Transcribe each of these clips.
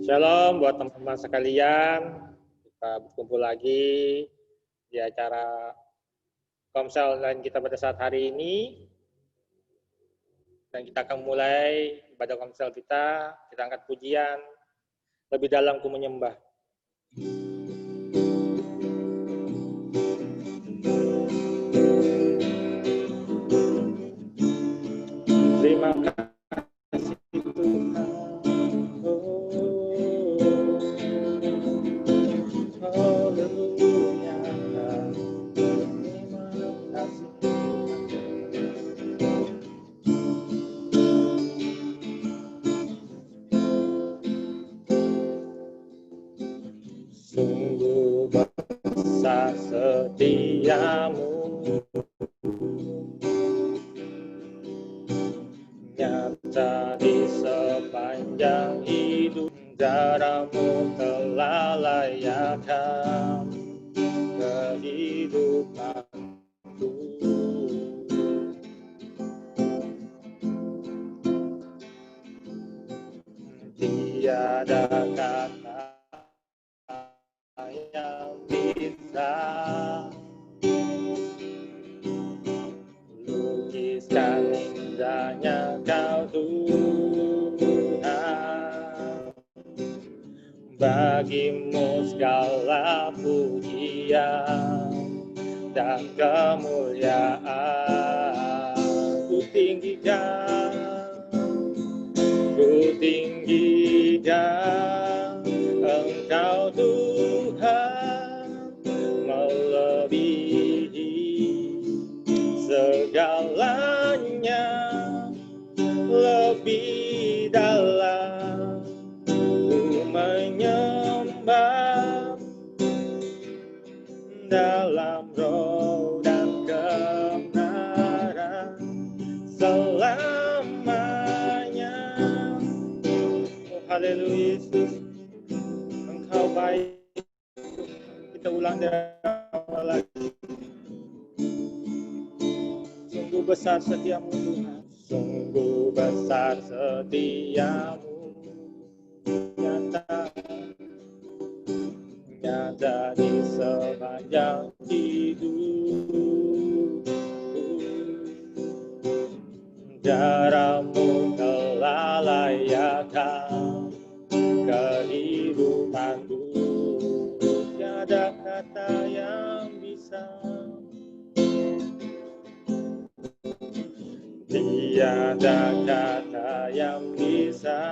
Shalom buat teman-teman sekalian. Kita berkumpul lagi di acara Komsel online kita pada saat hari ini. Dan kita akan mulai ibadah Komsel kita. Kita angkat pujian. Lebih dalam ku menyembah. Terima kasih Tuhan. Haleluya. Terima kasih Tuhan. Sungguh besar setiamu, nyata di sepanjang hidup. Daramu telah layakkan kehidupanku. Tiada kata yang bisa lukiskan indahnya Kau Tuhan. Bagimu segala pujian dan kemuliaan ku tinggikan Engkau Tuhan, melebihi segalanya, lebih dalam ku menyembah dalam roh dan kebenaran selamanya. Oh, haleluya Yesus, Engkau baik. Kita ulang dari awal lagi. Sungguh besar setiamu Tuhan, sungguh besar setiamu, nyata di sepanjang hidup. Daramu telah layakkan kehidupanku. Tiada kata yang bisa, tiada kata yang bisa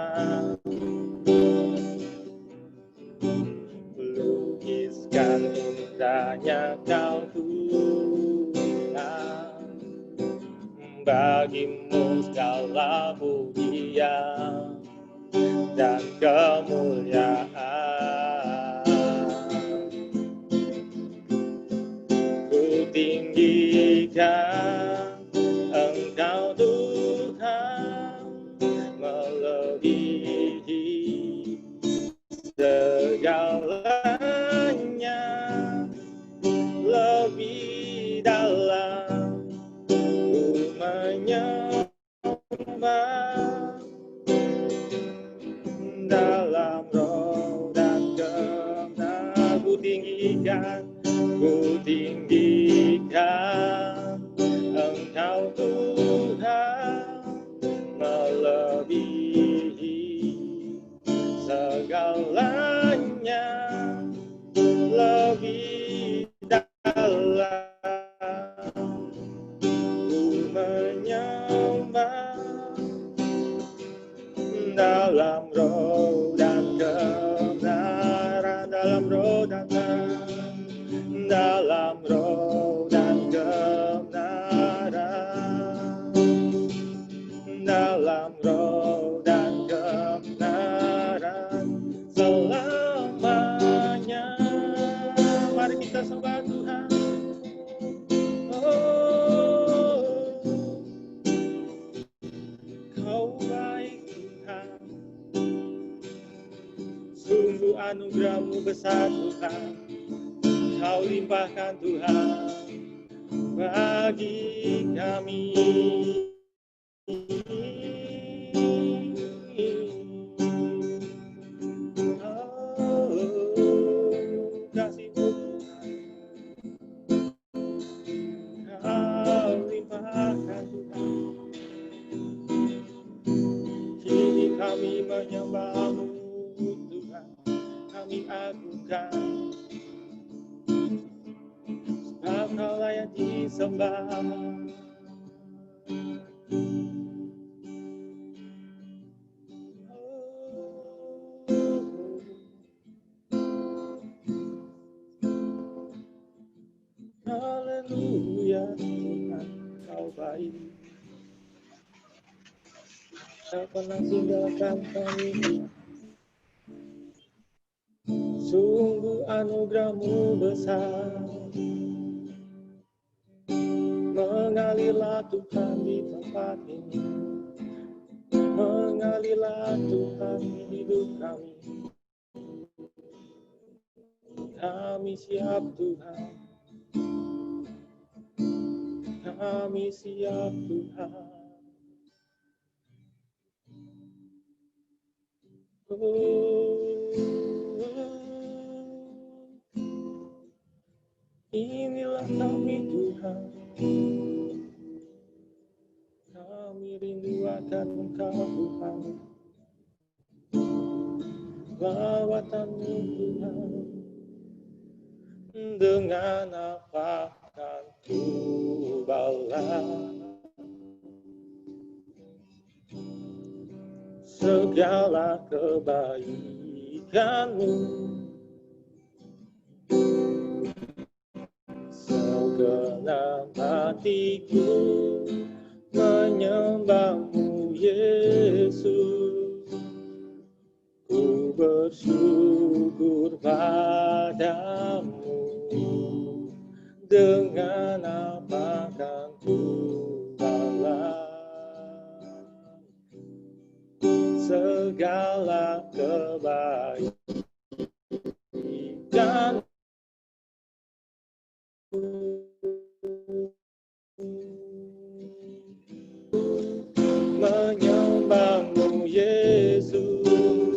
lukiskan indahnya Kau Tuhan. Bagimu segala pujian dan kemuliaan ku tinggikan Engkau Tuhan, melebihi segalanya, lebih dalam ku menyembah dalam roh dan kebenaran. Ku tinggikan Engkau Tuhan, melebihi segalanya, lebih dalam ku menyembah dalam roh dan kebenaran, dalam roh dan kebenaran, dalam roh dan kebenaran, dalam roh dan kebenaran selamanya. Mari kita sembah Tuhan. Oh, Kau baik Tuhan, sungguh anugerah-Mu besar Tuhan. Kau limpahkan Tuhan bagi kami. kami agungkan, sebab Kau layak disembah. Haleluya, Tuhan Kau baik, Tak pernah tinggalkan kami. Sungguh anugerah-Mu besar, mengalirlah Tuhan di tempat ini, mengalirlah Tuhan di hidup kami. Kami siap Tuhan, kami siap Tuhan. Inilah kami Tuhan, kami rindu akan Engkau Tuhan, lawatan-Mu Tuhan. Dengan apa akan ku balas segala kebaikan-Mu, segenap hatiku menyembah-Mu Yesus. Ku bersyukur padamu, dengan apa akan ku balas segala kebaikan. Menyembah-Mu Yesus,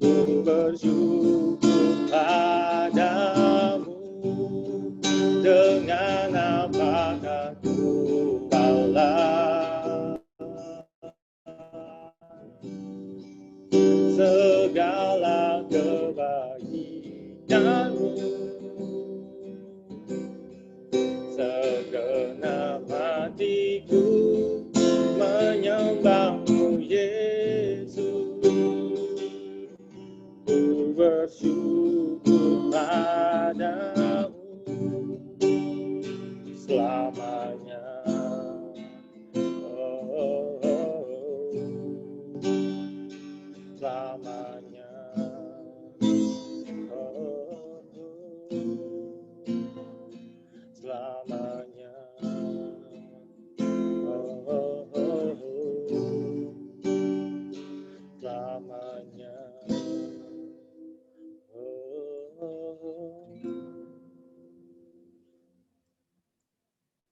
ku bersyukur padamu, dengan apa akan ku balas segala kebaikan-Mu. Segenap hatiku menyembah-Mu Yesus, ku bersyukur padamu selamanya. Selamanya. Selamanya. Selamanya.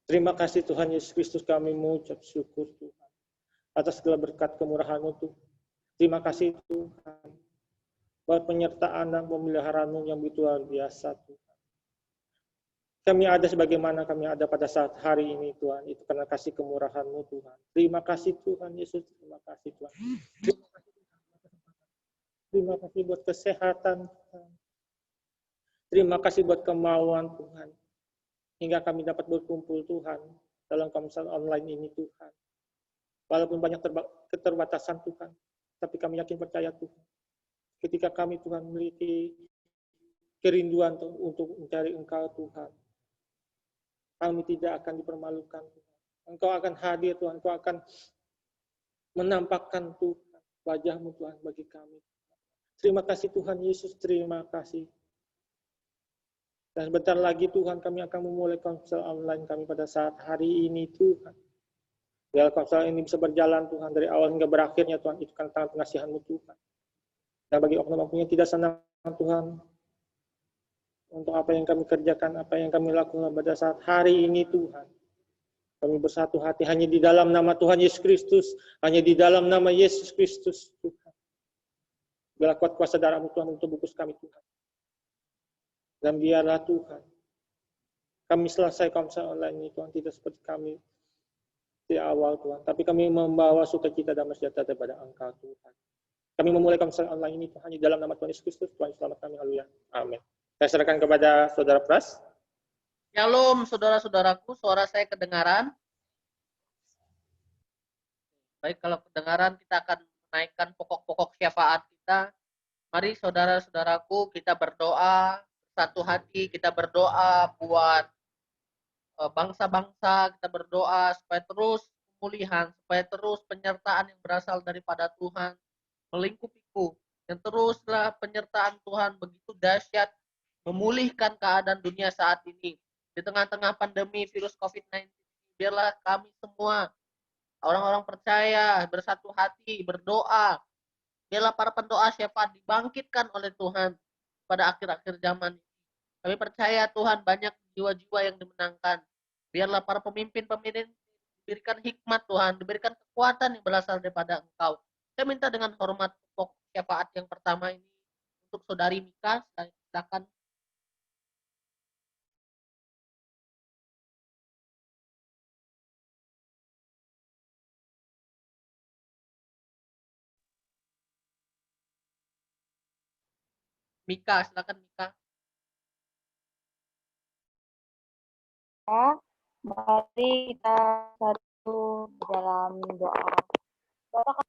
Terima kasih Tuhan Yesus Kristus, kami mengucap syukur Tuhan atas segala berkat kemurahan-Mu Tuhan. Terima kasih Tuhan buat penyertaan dan pemeliharaan-Mu yang begitu luar biasa Tuhan. Kami ada sebagaimana kami ada pada saat hari ini Tuhan, itu karena kasih kemurahan-Mu Tuhan. Terima kasih Tuhan Yesus, terima kasih Tuhan. Terima kasih buat kesehatan Tuhan. Terima kasih buat kemauan Tuhan, hingga kami dapat berkumpul Tuhan dalam komsel online ini Tuhan. Walaupun banyak keterbatasan Tuhan, tapi kami yakin percaya Tuhan, ketika kami Tuhan memiliki kerinduan untuk mencari Engkau Tuhan, kami tidak akan dipermalukan Tuhan. Engkau akan hadir Tuhan, Engkau akan menampakkan Tuhan wajah-Mu Tuhan bagi kami. Terima kasih Tuhan Yesus, terima kasih. Dan sebentar lagi Tuhan kami akan memulai komsel online kami pada saat hari ini Tuhan. Biar komsel ini bisa berjalan Tuhan dari awal hingga berakhirnya Tuhan, itu kan tangan pengasihan-Mu Tuhan. Dan bagi oknum-oknum yang tidak senang Tuhan, untuk apa yang kami kerjakan, apa yang kami lakukan pada saat hari ini Tuhan. Kami bersatu hati hanya di dalam nama Tuhan Yesus Kristus, hanya di dalam nama Yesus Kristus Tuhan. Biarlah kuat kuasa darah-Mu Tuhan untuk bungkus kami Tuhan. Dan biarlah Tuhan, kami selesai komsel online ini Tuhan, tidak seperti kami di awal Tuhan, tapi kami membawa sukacita dan sejahtera daripada Engkau Tuhan. Kami memulai komsel online ini Tuhan di dalam nama Tuhan Yesus Kristus, Tuhan selamat kami, haleluya. Amin. Saya serahkan kepada Saudara Pras. Shalom, saudara-saudaraku, suara saya kedengaran? Baik, kalau kedengaran kita akan menaikkan pokok-pokok syafaat kita. Mari saudara-saudaraku kita berdoa, satu hati kita berdoa buat bangsa-bangsa, kita berdoa supaya terus pemulihan, supaya terus penyertaan yang berasal daripada Tuhan melingkupiku. Dan teruslah penyertaan Tuhan begitu dahsyat memulihkan keadaan dunia saat ini. Di tengah-tengah pandemi virus COVID-19, biarlah kami semua, orang-orang percaya, bersatu hati, berdoa. Biarlah para pendoa syafaat dibangkitkan oleh Tuhan pada akhir-akhir zaman. Kami percaya Tuhan banyak jiwa-jiwa yang dimenangkan. Biarlah para pemimpin-pemimpin diberikan hikmat Tuhan, diberikan kekuatan yang berasal daripada Engkau. Saya minta dengan hormat pokok syafaat yang pertama ini untuk Saudari Mika, silakan. Mika, silakan Mika. Mari kita satu dalam doa. Bapak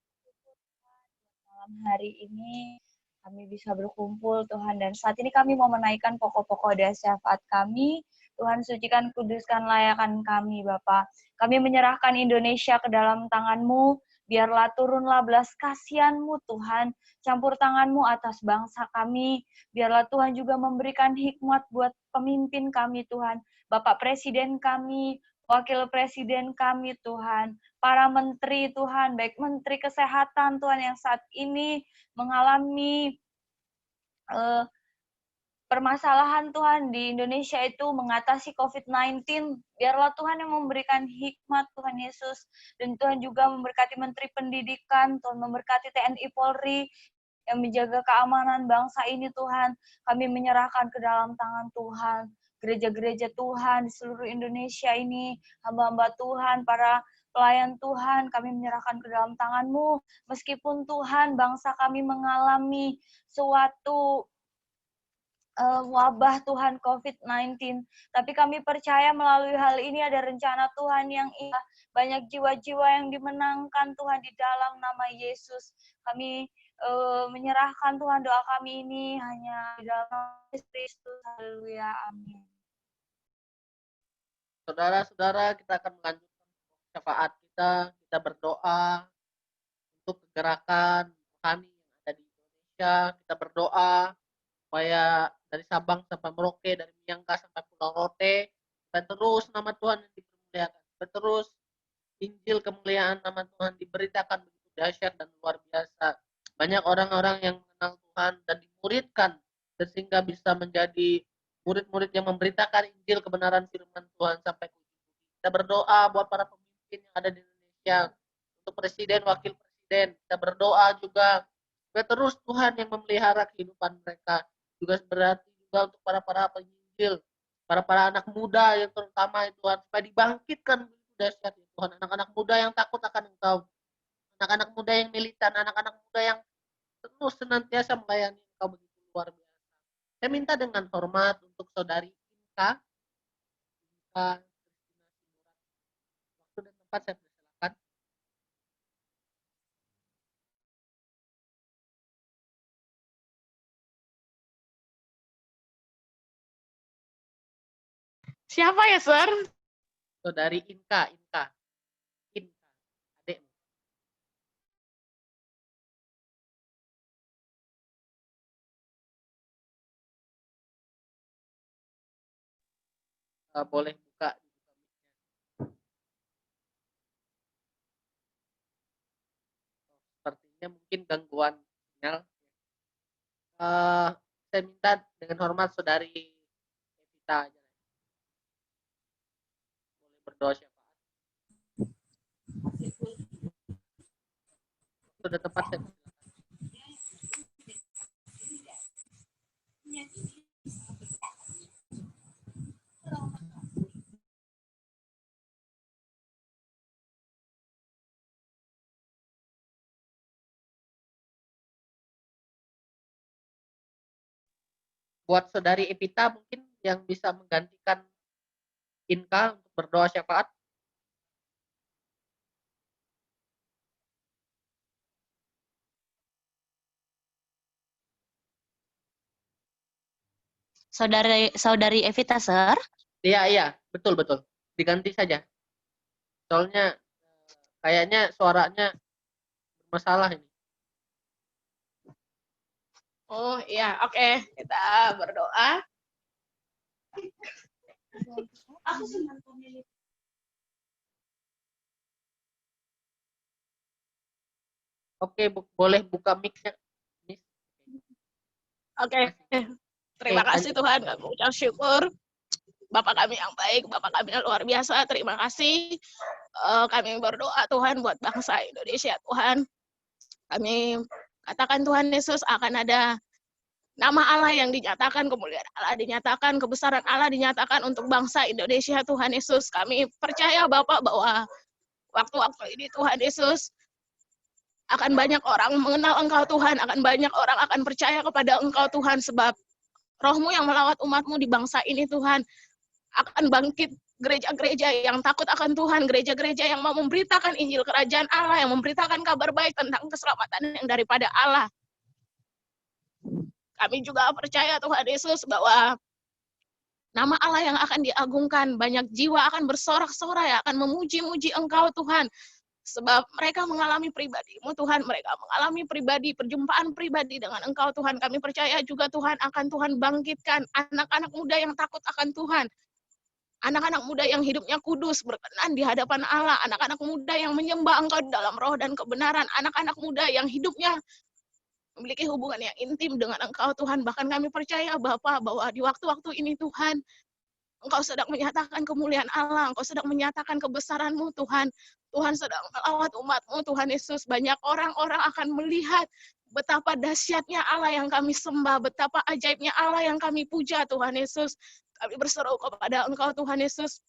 malam hari ini kami bisa berkumpul Tuhan, dan saat ini kami mau menaikkan pokok-pokok doa syafaat kami. Tuhan sucikan, kuduskan, layakan kami Bapak. Kami menyerahkan Indonesia ke dalam tangan-Mu. Biarlah turunlah belas kasihan-Mu Tuhan, campur tangan-Mu atas bangsa kami. Biarlah Tuhan juga memberikan hikmat buat pemimpin kami Tuhan, Bapak Presiden kami, Wakil Presiden kami Tuhan, para menteri Tuhan, baik Menteri Kesehatan Tuhan yang saat ini mengalami permasalahan Tuhan di Indonesia itu mengatasi COVID-19, biarlah Tuhan yang memberikan hikmat Tuhan Yesus, dan Tuhan juga memberkati Menteri Pendidikan, Tuhan memberkati TNI Polri yang menjaga keamanan bangsa ini Tuhan. Kami menyerahkan ke dalam tangan Tuhan, gereja-gereja Tuhan di seluruh Indonesia ini, hamba-hamba Tuhan, para pelayan Tuhan, kami menyerahkan ke dalam tangan-Mu, meskipun Tuhan bangsa kami mengalami suatu wabah Tuhan COVID-19. Tapi kami percaya melalui hal ini ada rencana Tuhan yang indah. Banyak jiwa-jiwa yang dimenangkan Tuhan di dalam nama Yesus. Kami menyerahkan Tuhan doa kami ini hanya di dalam nama Kristus. Haleluya. Amin. Saudara-saudara, kita akan melanjutkan syafaat kita. Kita berdoa untuk kegerakan rohani yang ada di Indonesia. Kita berdoa supaya dari Sabang sampai Merauke, dari Miyangka sampai Pulau Rote, dan terus nama Tuhan yang dipermuliakan, dan terus Injil kemuliaan nama Tuhan diberitakan begitu dahsyat dan luar biasa. Banyak orang-orang yang mengenal Tuhan dan dimuridkan, dan sehingga bisa menjadi murid-murid yang memberitakan Injil kebenaran firman Tuhan sampai ke ujung. Kita berdoa buat para pemimpin yang ada di Indonesia, untuk presiden, wakil presiden. Kita berdoa juga supaya terus Tuhan yang memelihara kehidupan mereka. Juga berarti juga untuk para penginjil, para anak muda yang terutama itu Tuhan, supaya dibangkitkan begitu dahsyat ya Tuhan, anak-anak muda yang takut akan Engkau, anak-anak muda yang militan, anak-anak muda yang terus senantiasa melayani Engkau begitu luar biasa. Saya minta dengan hormat untuk Saudari Inka, waktu dan tempat saya persilakan. Siapa ya, Sir? Saudari Inka, adik. Boleh buka. Sepertinya mungkin gangguan sinyal. Saya minta dengan hormat Saudari Evita aja. Boleh berdoa syafaat. Sudah tepat saya. buat saudari Evita mungkin yang bisa menggantikan Inka untuk berdoa syafaat. Saudari Evita, Sir. Iya, betul. Diganti saja. Soalnya kayaknya suaranya bermasalah ini. Oh iya, oke. Kita berdoa. Oke, boleh buka mic-nya. Oke. Terima kasih Tuhan, kami ucap syukur. Bapak kami yang baik, Bapak kami yang luar biasa, terima kasih. Kami berdoa Tuhan buat bangsa Indonesia Tuhan. Kami katakan Tuhan Yesus akan ada nama Allah yang dinyatakan, kemuliaan Allah dinyatakan, kebesaran Allah dinyatakan untuk bangsa Indonesia Tuhan Yesus. Kami percaya Bapak bahwa waktu-waktu ini Tuhan Yesus akan banyak orang mengenal Engkau Tuhan, akan banyak orang akan percaya kepada Engkau Tuhan, sebab Roh-Mu yang melawat umat-Mu di bangsa ini Tuhan, akan bangkit gereja-gereja yang takut akan Tuhan, gereja-gereja yang mau memberitakan Injil Kerajaan Allah, yang memberitakan kabar baik tentang keselamatan yang daripada Allah. Kami juga percaya Tuhan Yesus bahwa nama Allah yang akan diagungkan, banyak jiwa akan bersorak-sorai, akan memuji-muji Engkau Tuhan, sebab mereka mengalami pribadi-Mu Tuhan, mereka mengalami perjumpaan pribadi dengan Engkau Tuhan. Kami percaya juga Tuhan akan Tuhan bangkitkan anak-anak muda yang takut akan Tuhan, anak-anak muda yang hidupnya kudus, berkenan di hadapan Allah, anak-anak muda yang menyembah Engkau dalam roh dan kebenaran, anak-anak muda yang hidupnya memiliki hubungan yang intim dengan Engkau Tuhan. Bahkan kami percaya Bapa bahwa di waktu-waktu ini Tuhan, Engkau sedang menyatakan kemuliaan Allah, Engkau sedang menyatakan kebesaran-Mu Tuhan. Tuhan sedang melawat umat-Mu Tuhan Yesus. Banyak orang-orang akan melihat betapa dahsyatnya Allah yang kami sembah, betapa ajaibnya Allah yang kami puja Tuhan Yesus. Kami berseru kepada Engkau Tuhan Yesus,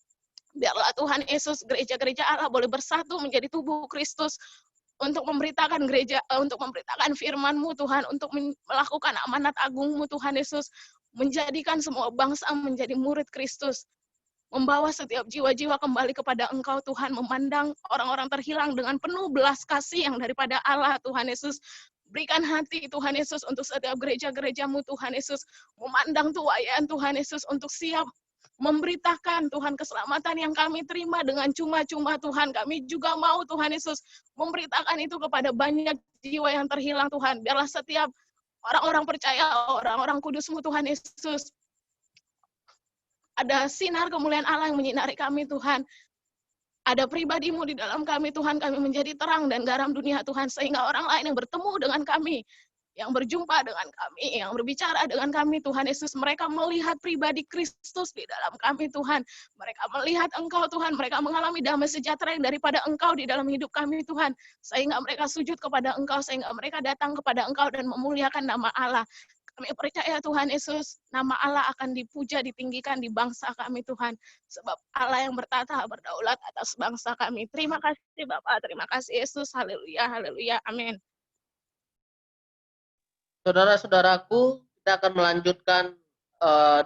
biarlah Tuhan Yesus gereja-gereja Allah boleh bersatu menjadi tubuh Kristus untuk memberitakan untuk memberitakan firman-Mu Tuhan, untuk melakukan amanat agung-Mu Tuhan Yesus, menjadikan semua bangsa menjadi murid Kristus, membawa setiap jiwa-jiwa kembali kepada Engkau Tuhan, memandang orang-orang terhilang dengan penuh belas kasih yang daripada Allah Tuhan Yesus. Berikan hati Tuhan Yesus untuk setiap gereja-gereja-Mu Tuhan Yesus, memandang tuayan Tuhan Yesus untuk siap memberitakan Tuhan keselamatan yang kami terima dengan cuma-cuma Tuhan. Kami juga mau Tuhan Yesus memberitakan itu kepada banyak jiwa yang terhilang Tuhan. Biarlah setiap orang-orang percaya, orang-orang kudus-Mu Tuhan Yesus, ada sinar kemuliaan Allah yang menyinari kami Tuhan. Ada pribadi-Mu di dalam kami Tuhan, kami menjadi terang dan garam dunia Tuhan, sehingga orang lain yang bertemu dengan kami, yang berjumpa dengan kami, yang berbicara dengan kami Tuhan Yesus, mereka melihat pribadi Kristus di dalam kami Tuhan. Mereka melihat Engkau Tuhan, mereka mengalami damai sejahtera yang daripada Engkau di dalam hidup kami Tuhan, sehingga mereka sujud kepada Engkau, sehingga mereka datang kepada Engkau dan memuliakan nama Allah. Kami percaya Tuhan Yesus, nama Allah akan dipuja, ditinggikan di bangsa kami Tuhan. Sebab Allah yang bertata, berdaulat atas bangsa kami. Terima kasih Bapak, terima kasih Yesus. Haleluya, haleluya, amin. Saudara-saudaraku, kita akan melanjutkan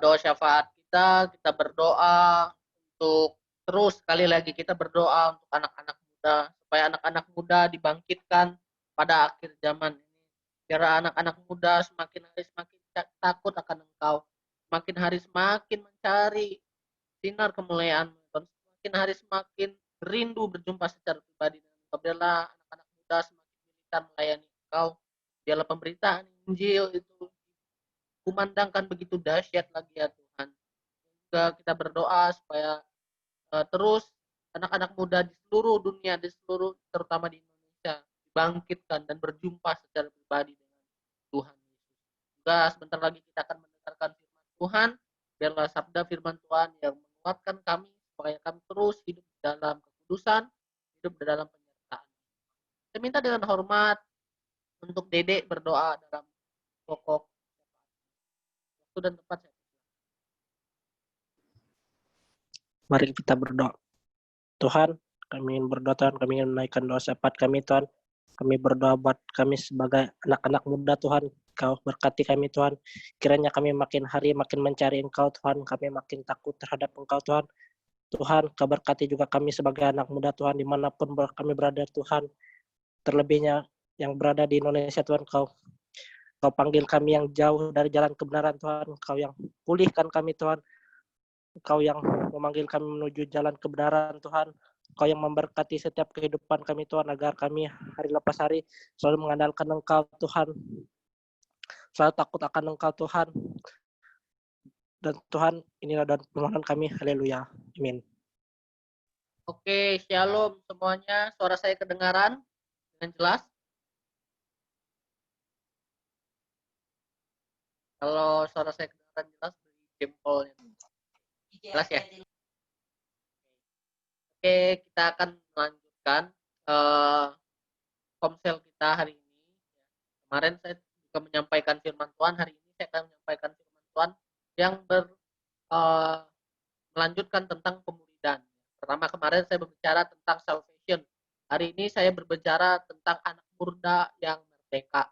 doa syafaat kita. Kita berdoa untuk terus sekali lagi kita berdoa untuk anak-anak muda, supaya anak-anak muda dibangkitkan pada akhir zaman ini. Biar anak-anak muda semakin hari semakin takut akan Engkau, semakin hari semakin mencari sinar kemuliaan, semakin hari semakin rindu berjumpa secara pribadi dengan Engkau. Biarlah anak-anak muda semakin militan melayani Engkau. Biarlah pemberitaan Injil itu kumandangkan begitu dahsyat lagi ya Tuhan. Juga kita berdoa supaya terus anak-anak muda di seluruh dunia, terutama di Indonesia, dibangkitkan dan berjumpa secara pribadi dengan Tuhan Yesus. Juga sebentar lagi kita akan mendengarkan firman Tuhan. Biarlah sabda firman Tuhan yang menguatkan kami supaya kami terus hidup dalam kekudusan, hidup dalam penyertaan. Saya minta dengan hormat untuk Dedek berdoa dalam pokok waktu dan tempat. Mari kita berdoa. Tuhan, kami ingin berdoa Tuhan, kami ingin menaikkan doa syafaat kami Tuhan. Kami berdoa buat kami sebagai anak-anak muda Tuhan. Kau berkati kami Tuhan. Kiranya kami makin hari makin mencari Engkau Tuhan. Kami makin takut terhadap Engkau Tuhan. Tuhan, Kau berkati juga kami sebagai anak muda Tuhan, dimanapun kami berada Tuhan. Terlebihnya yang berada di Indonesia Tuhan, Kau panggil kami yang jauh dari jalan kebenaran Tuhan. Kau yang pulihkan kami Tuhan. Kau yang memanggil kami menuju jalan kebenaran Tuhan. Kau yang memberkati setiap kehidupan kami Tuhan, agar kami hari lepas hari selalu mengandalkan Engkau Tuhan. Selalu takut akan Engkau Tuhan. Dan Tuhan, inilah dan permohonan kami. Haleluya. Amin. Oke, shalom semuanya. Suara saya kedengaran dengan jelas? Kalau suara saya kedengaran jelas, beri jempolnya. Jelas ya? Oke, kita akan melanjutkan komsel kita hari ini. Kemarin saya juga menyampaikan firman Tuhan, hari ini saya akan menyampaikan firman Tuhan yang melanjutkan tentang pemuridan. Pertama kemarin saya berbicara tentang salvation. Hari ini saya berbicara tentang anak muda yang merdeka.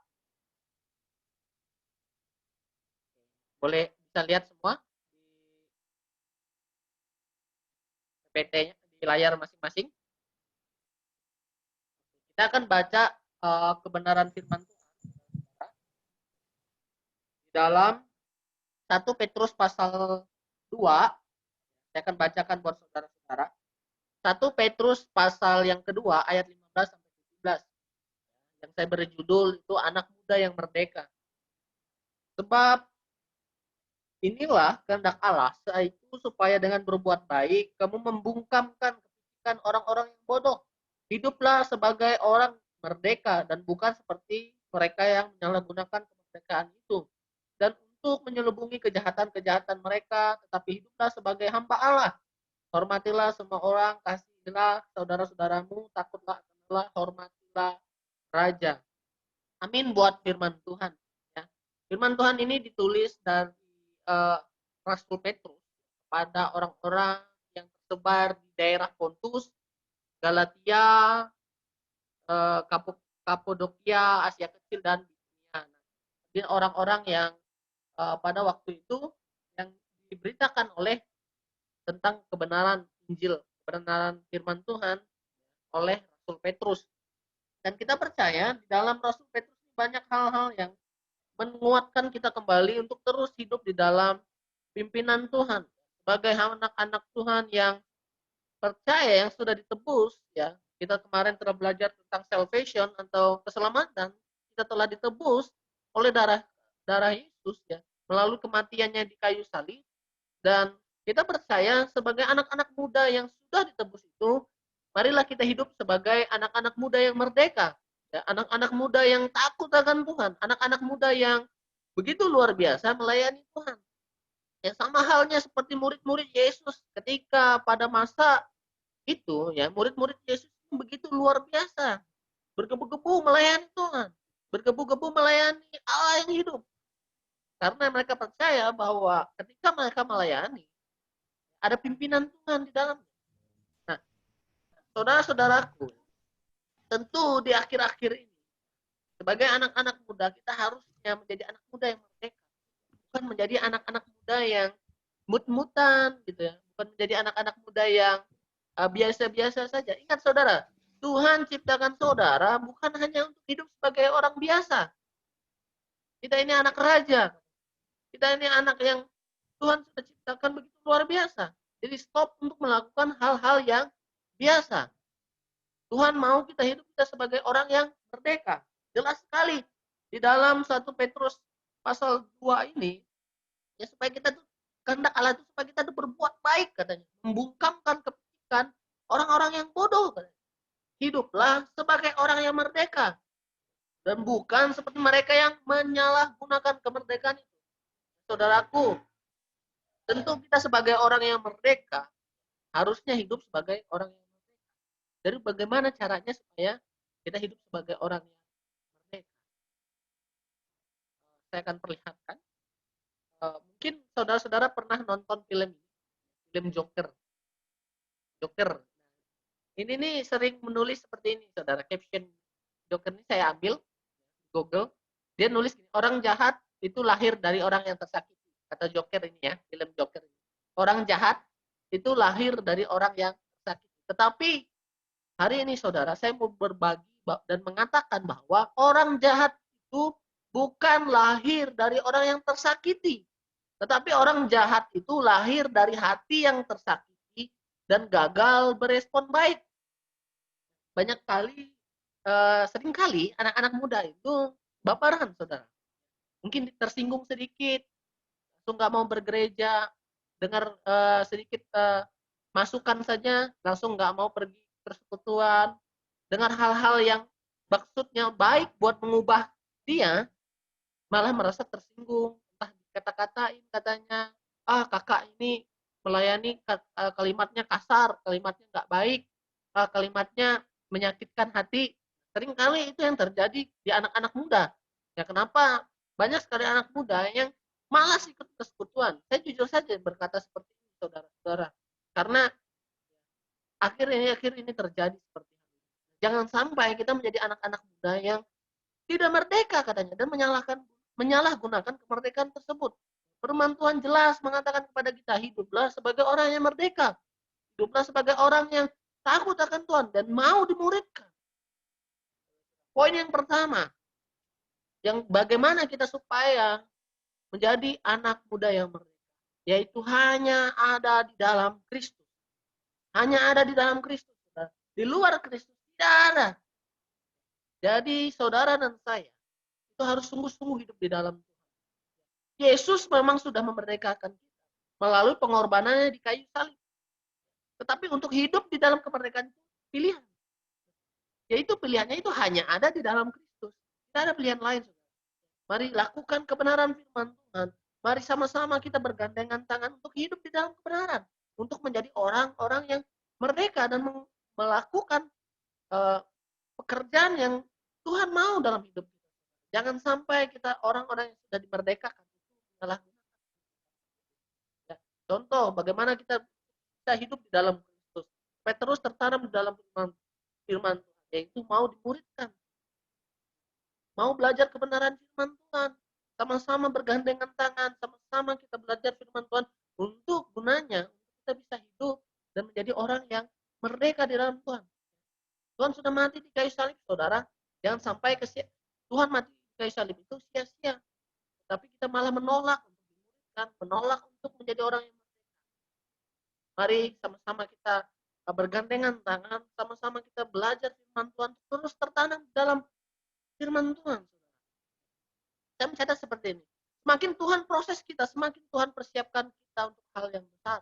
Boleh bisa lihat semua di PPT-nya di layar masing-masing. Kita akan baca kebenaran firman Tuhan di dalam 1 Petrus pasal 2. Saya akan bacakan buat saudara-saudara. 1 Petrus pasal yang kedua ayat 15 sampai 17. Yang saya beri judul itu anak muda yang merdeka. Sebab inilah kehendak Allah, yaitu supaya dengan berbuat baik kamu membungkamkan kepikiran orang-orang yang bodoh. Hiduplah sebagai orang merdeka dan bukan seperti mereka yang menyalahgunakan kemerdekaan itu dan untuk menyelubungi kejahatan-kejahatan mereka, tetapi hiduplah sebagai hamba Allah. Hormatilah semua orang, kasihilah saudara-saudaramu, takutlah akan Allah, hormatilah raja. Amin buat firman Tuhan. Ya. Firman Tuhan ini ditulis dari Rasul Petrus pada orang-orang yang tersebar di daerah Pontus, Galatia, Kapodokia, Asia Kecil, dan Bithnia. Jadi orang-orang yang pada waktu itu yang diberitakan oleh tentang kebenaran Injil, kebenaran firman Tuhan oleh Rasul Petrus. Dan kita percaya di dalam Rasul Petrus banyak hal-hal yang menguatkan kita kembali untuk terus hidup di dalam pimpinan Tuhan sebagai anak-anak Tuhan yang percaya, yang sudah ditebus. Ya, kita kemarin telah belajar tentang salvation atau keselamatan. Kita telah ditebus oleh darah Yesus, ya, melalui kematiannya di kayu salib. Dan kita percaya sebagai anak-anak muda yang sudah ditebus itu, marilah kita hidup sebagai anak-anak muda yang merdeka. Ya, anak-anak muda yang takut akan Tuhan, anak-anak muda yang begitu luar biasa melayani Tuhan. Ya, sama halnya seperti murid-murid Yesus ketika pada masa itu, ya, murid-murid Yesus begitu luar biasa, bergebu-gebu melayani Tuhan, bergebu-gebu melayani Allah yang hidup. Karena mereka percaya bahwa ketika mereka melayani, ada pimpinan Tuhan di dalamnya. Nah, saudara-saudaraku, tentu di akhir-akhir ini, sebagai anak-anak muda, kita harusnya menjadi anak muda yang merdeka. Bukan menjadi anak-anak muda yang mut-mutan, gitu ya. Bukan menjadi anak-anak muda yang biasa-biasa saja. Ingat saudara, Tuhan ciptakan saudara bukan hanya untuk hidup sebagai orang biasa. Kita ini anak raja. Kita ini anak yang Tuhan sudah ciptakan begitu luar biasa. Jadi stop untuk melakukan hal-hal yang biasa. Tuhan mau kita hidup kita sebagai orang yang merdeka. Jelas sekali di dalam 1 Petrus pasal 2 ini, ya, supaya kita tuh kehendak Allah itu supaya kita tuh berbuat baik, katanya, membungkamkan kepikiran orang-orang yang bodoh, katanya. Hiduplah sebagai orang yang merdeka dan bukan seperti mereka yang menyalahgunakan kemerdekaan itu. Saudaraku, tentu kita sebagai orang yang merdeka harusnya hidup sebagai orang yang merdeka. Jadi bagaimana caranya supaya kita hidup sebagai orang yang merdeka? Saya akan perlihatkan. Mungkin saudara-saudara pernah nonton film Joker. Joker. Ini nih sering menulis seperti ini, saudara. Caption Joker ini saya ambil Google. Dia nulis gini, orang jahat itu lahir dari orang yang tersakiti. Kata Joker ini ya, film Joker ini. Orang jahat itu lahir dari orang yang tersakiti. Tetapi hari ini saudara, saya mau berbagi dan mengatakan bahwa orang jahat itu bukan lahir dari orang yang tersakiti. Tetapi orang jahat itu lahir dari hati yang tersakiti dan gagal berespon baik. Banyak kali, seringkali anak-anak muda itu baperan, saudara. Mungkin tersinggung sedikit, langsung nggak mau bergereja, dengar sedikit masukan saja, langsung nggak mau pergi persekutuan, dengar hal-hal yang maksudnya baik buat mengubah dia, malah merasa tersinggung, entah dikata-katain katanya, kakak ini melayani kalimatnya kasar, kalimatnya nggak baik, kalimatnya menyakitkan hati. Seringkali itu yang terjadi di anak-anak muda. Ya kenapa banyak sekali anak muda yang malas ikut persekutuan. Saya jujur saja berkata seperti ini, saudara-saudara. Karena akhir ini terjadi seperti ini. Jangan sampai kita menjadi anak-anak muda yang tidak merdeka katanya dan menyalahgunakan kemerdekaan tersebut. Firman Tuhan jelas mengatakan kepada kita, hiduplah sebagai orang yang merdeka. Hiduplah sebagai orang yang takut akan Tuhan dan mau dimuridkan. Poin yang pertama, yang bagaimana kita supaya menjadi anak muda yang merdeka, yaitu hanya ada di dalam Kristus. Hanya ada di dalam Kristus. Di luar Kristus tidak ada. Jadi saudara dan saya itu harus sungguh-sungguh hidup di dalam Tuhan. Yesus memang sudah memerdekakan kita melalui pengorbanannya di kayu salib. Tetapi untuk hidup di dalam kemerdekaan itu pilihan. Yaitu pilihannya itu hanya ada di dalam Kristus. Tidak ada pilihan lain. Mari lakukan kebenaran firman Tuhan. Mari sama-sama kita bergandengan tangan untuk hidup di dalam kebenaran. Untuk menjadi orang-orang yang merdeka dan melakukan pekerjaan yang Tuhan mau dalam hidup kita. Jangan sampai kita orang-orang yang sudah dimerdekakan itu menyalahgunakan. Ya, contoh bagaimana kita hidup di dalam Kristus. Supaya terus tertanam di dalam firman Tuhan, yaitu mau dimuridkan. Mau belajar kebenaran firman Tuhan. Sama-sama bergandengan tangan, sama-sama kita belajar firman Tuhan untuk gunanya, untuk kita bisa hidup dan menjadi orang yang merdeka di dalam Tuhan. Tuhan sudah mati di kayu salib, saudara. Jangan sampai Tuhan mati di kayu salib itu sia-sia. Tapi kita malah menolak untuk dimulihkan, menolak untuk menjadi orang yang merdeka. Mari sama-sama kita bergandengan tangan, sama-sama kita belajar firman Tuhan, terus tertanam dalam firman Tuhan. Saya mencatat seperti ini. Semakin Tuhan proses kita, semakin Tuhan persiapkan kita untuk hal yang besar.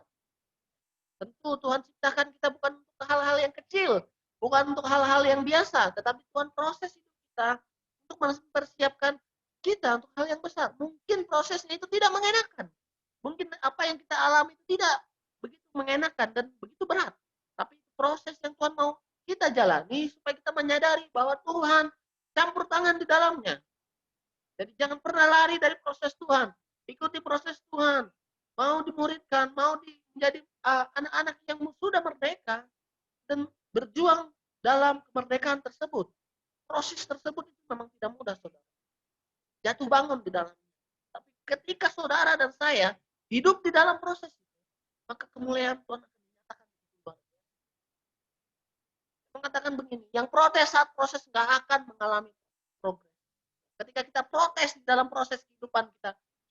Tentu Tuhan ciptakan kita bukan untuk hal-hal yang kecil, bukan untuk hal-hal yang biasa, tetapi Tuhan proses hidup kita untuk mempersiapkan kita untuk hal yang besar. Mungkin prosesnya itu tidak mengenakan. Mungkin apa yang kita alami itu tidak begitu mengenakan dan begitu berat. Tapi proses yang Tuhan mau kita jalani supaya kita menyadari bahwa Tuhan campur tangan di dalamnya. Jadi jangan pernah lari dari proses Tuhan. Ikuti proses Tuhan. Mau dimuridkan, mau menjadi anak-anak yang sudah merdeka dan berjuang dalam kemerdekaan tersebut. Proses tersebut itu memang tidak mudah, saudara. Jatuh bangun di dalamnya. Tapi ketika saudara dan saya hidup di dalam proses itu, maka kemuliaan Tuhan akan dinyatakan di luar biasa. Mengatakan begini, yang protes saat proses nggak akan mengalami progres. Ketika kita protes di dalam proses kehidupan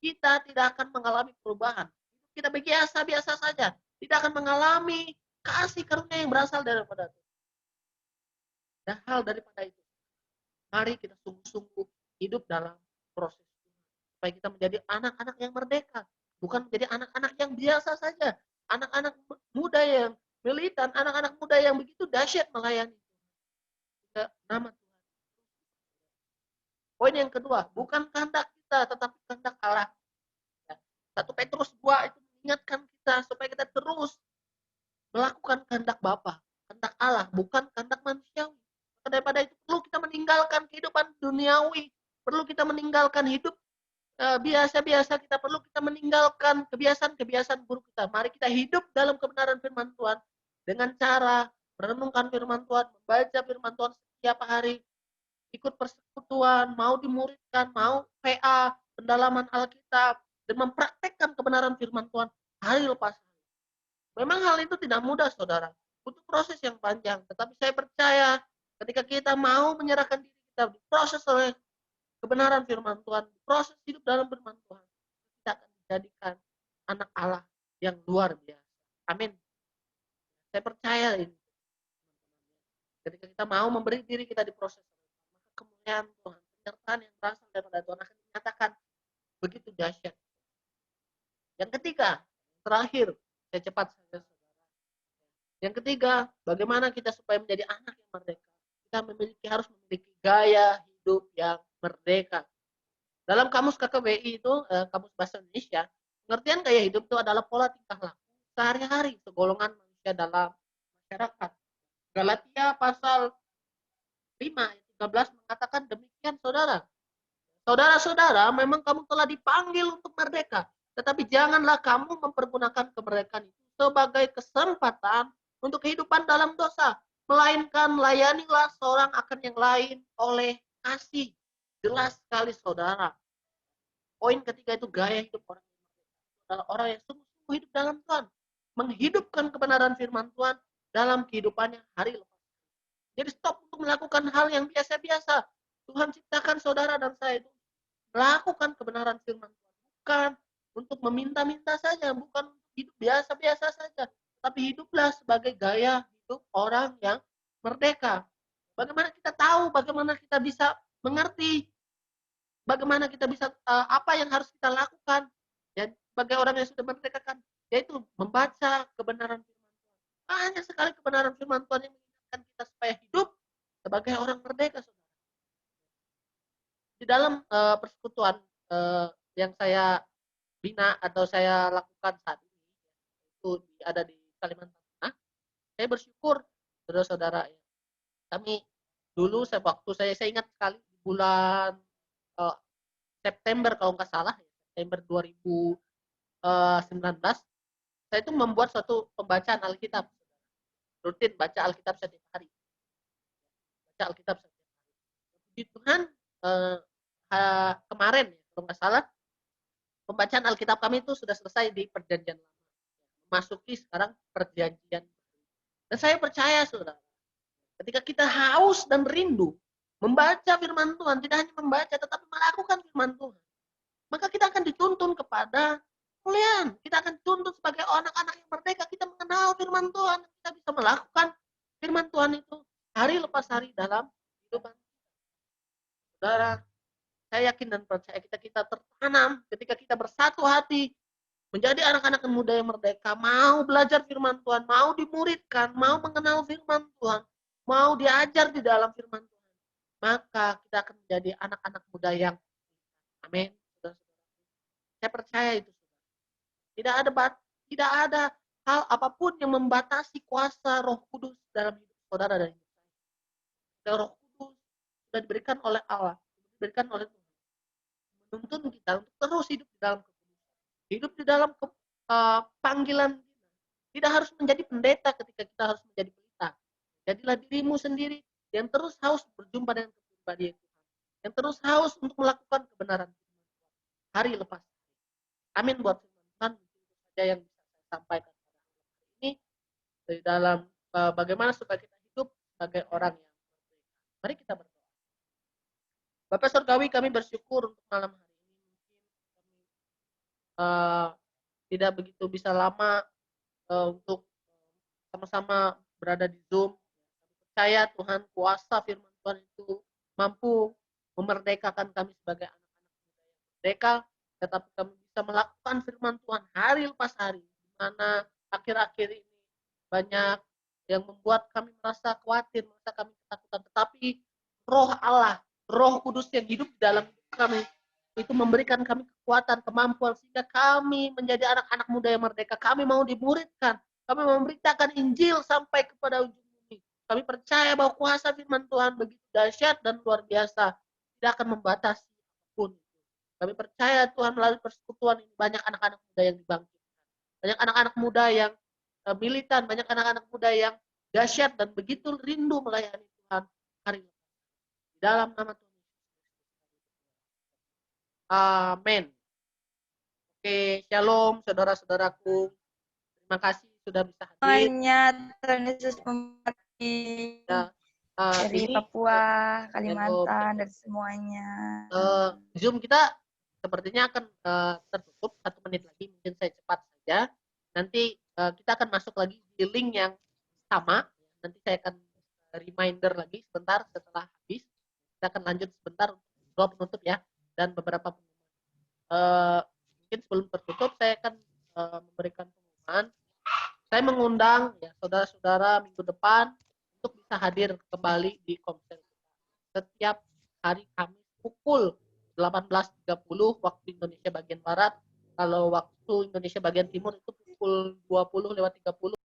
kita tidak akan mengalami perubahan. Kita biasa-biasa saja, tidak akan mengalami kasih karunia yang berasal daripada Tuhan. Dan hal daripada itu, mari kita sungguh-sungguh hidup dalam proses Tuhan. Supaya kita menjadi anak-anak yang merdeka. Bukan menjadi anak-anak yang biasa saja. Anak-anak muda yang militan, anak-anak muda yang begitu dahsyat melayani Tuhan. Nama Tuhan. Poin yang kedua, bukan kehendak kita, tetapi kehendak Allah. 1 Petrus 2 itu mengingatkan kita supaya kita terus melakukan kehendak Bapa, kehendak Allah, bukan kehendak manusiawi. Daripada itu perlu kita meninggalkan kehidupan duniawi, perlu kita meninggalkan hidup biasa-biasa, kita perlu kita meninggalkan kebiasaan-kebiasaan buruk kita. Mari kita hidup dalam kebenaran firman Tuhan dengan cara merenungkan firman Tuhan, membaca firman Tuhan setiap hari, ikut persekutuan, mau dimuridkan, mau PA, pendalaman Alkitab, dan mempraktekkan kebenaran firman Tuhan hari lepas hari. Memang hal itu tidak mudah, saudara. Butuh proses yang panjang. Tetapi saya percaya ketika kita mau menyerahkan diri kita diproses oleh kebenaran firman Tuhan, proses hidup dalam firman Tuhan, kita akan dijadikan anak Allah yang luar biasa. Amin. Saya percaya ini. Ketika kita mau memberi diri kita diproses, maka kemuliaan Tuhan, penyertaan yang berasal daripada Tuhan akan dinyatakan begitu dahsyat. Yang ketiga, terakhir, saya cepat saja, saudara. Yang ketiga, bagaimana kita supaya menjadi anak yang merdeka? Kita harus memiliki gaya hidup yang merdeka. Dalam kamus KKBI itu, kamus bahasa Indonesia, pengertian gaya hidup itu adalah pola tingkah laku sehari-hari segolongan manusia dalam masyarakat. Galatia pasal 5 ayat 13 mengatakan demikian, saudara. Saudara-saudara, memang kamu telah dipanggil untuk merdeka, tetapi janganlah kamu mempergunakan kemerdekaan itu sebagai kesempatan untuk kehidupan dalam dosa, melainkan layanilah seorang akan yang lain oleh kasih. Jelas sekali, saudara. Poin ketiga itu gaya hidup orang yang merdeka. Adalah orang yang sungguh-sungguh hidup dalam Tuhan, menghidupkan kebenaran firman Tuhan dalam kehidupannya hari lepas. Jadi stop untuk melakukan hal yang biasa-biasa. Tuhan ciptakan saudara dan saya itu melakukan kebenaran firman Tuhan. Bukan untuk meminta-minta saja, bukan untuk hidup biasa-biasa saja. Tapi hiduplah sebagai gaya hidup orang yang merdeka. Bagaimana kita tahu, bagaimana kita bisa mengerti, bagaimana kita bisa apa yang harus kita lakukan ya sebagai orang yang sudah merdekakan, yaitu membaca kebenaran firman Tuhan. Banyak sekali kebenaran firman Tuhan yang mengingatkan kita supaya hidup sebagai orang merdeka, saudara. Di dalam persekutuan yang saya bina atau saya lakukan saat ini, itu ada di Kalimantan Tengah, saya bersyukur, saudara-saudara. Kami dulu waktu saya ingat sekali di bulan September kalau nggak salah, September 2019, saya itu membuat suatu pembacaan Alkitab. Rutin baca Alkitab setiap hari. Baca Alkitab setiap hari. Puji Tuhan, kemarin, kalau nggak salah, pembacaan Alkitab kami itu sudah selesai di Perjanjian Lama. Memasuki sekarang Perjanjian. Dan saya percaya, saudara, ketika kita haus dan rindu membaca firman Tuhan, tidak hanya membaca, tetapi melakukan firman Tuhan, maka kita akan dituntun kepada kemuliaan. Kita akan dituntun sebagai anak-anak yang merdeka. Kita mengenal firman Tuhan. Kita bisa melakukan firman Tuhan itu hari lepas hari dalam kehidupan. Saudara, saya yakin dan percaya kita tertanam ketika kita bersatu hati menjadi anak-anak muda yang merdeka, mau belajar firman Tuhan, mau dimuridkan, mau mengenal firman Tuhan, mau diajar di dalam firman Tuhan. Maka kita akan menjadi anak-anak muda yang amin. Saya percaya itu. Tidak ada hal apapun yang membatasi kuasa Roh Kudus dalam hidup saudara dan hidup saya. Roh Kudus sudah diberikan oleh Allah, diberikan oleh Tuhan, menuntun kita untuk terus hidup di dalam kekudusan, hidup di dalam panggilan kita. Tidak harus menjadi pendeta ketika kita harus menjadi pelita. Jadilah dirimu sendiri yang terus haus berjumpa dengan kepribadian Tuhan, yang terus haus untuk melakukan kebenaran hari lepas hari. Amin buat firman Tuhan. Itu saja yang bisa saya sampaikan pada hari ini dari dalam bagaimana supaya kita hidup sebagai orang yang merdeka. Mari kita berdoa. Bapak Surgawi, kami bersyukur untuk malam hari ini. Mungkin kami tidak begitu bisa lama untuk sama-sama berada di Zoom. Percaya Tuhan, kuasa firman Tuhan itu mampu memerdekakan kami sebagai anak-anak muda yang merdeka, tetapi kami bisa melakukan firman Tuhan hari lepas hari, di mana akhir-akhir ini banyak yang membuat kami merasa khawatir, merasa kami ketakutan, tetapi Roh Allah, Roh Kudus yang hidup di dalam kami itu memberikan kami kekuatan, kemampuan sehingga kami menjadi anak-anak muda yang merdeka. Kami mau dimuridkan, kami memberitakan Injil sampai kepada ujung. Kami percaya bahwa kuasa firman Tuhan begitu dahsyat dan luar biasa, tidak akan membatasi apapun. Kami percaya Tuhan melalui persekutuan ini banyak anak-anak muda yang dibangkitkan. Banyak anak-anak muda yang militan, banyak anak-anak muda yang dahsyat dan begitu rindu melayani Tuhan hari ini. Di Dalam nama Tuhan Yesus. Amin. Oke, shalom saudara-saudaraku. Terima kasih sudah bisa hadir. Semuanya Tuhan Yesus memberkati Ya, dari ini Papua, Kalimantan, dan semuanya. Zoom kita sepertinya akan tertutup 1 menit lagi. Mungkin saya cepat saja. Nanti kita akan masuk lagi di link yang sama. Nanti saya akan reminder lagi sebentar setelah habis. Kita akan lanjut sebentar untuk doa penutup ya, dan beberapa pengumuman. Mungkin sebelum tertutup saya akan memberikan pengumuman. Saya mengundang ya saudara-saudara minggu depan untuk bisa hadir kembali di Komsel kita. Setiap hari Kamis pukul 18.30 waktu Indonesia bagian Barat. Kalau waktu Indonesia bagian Timur itu pukul 20:30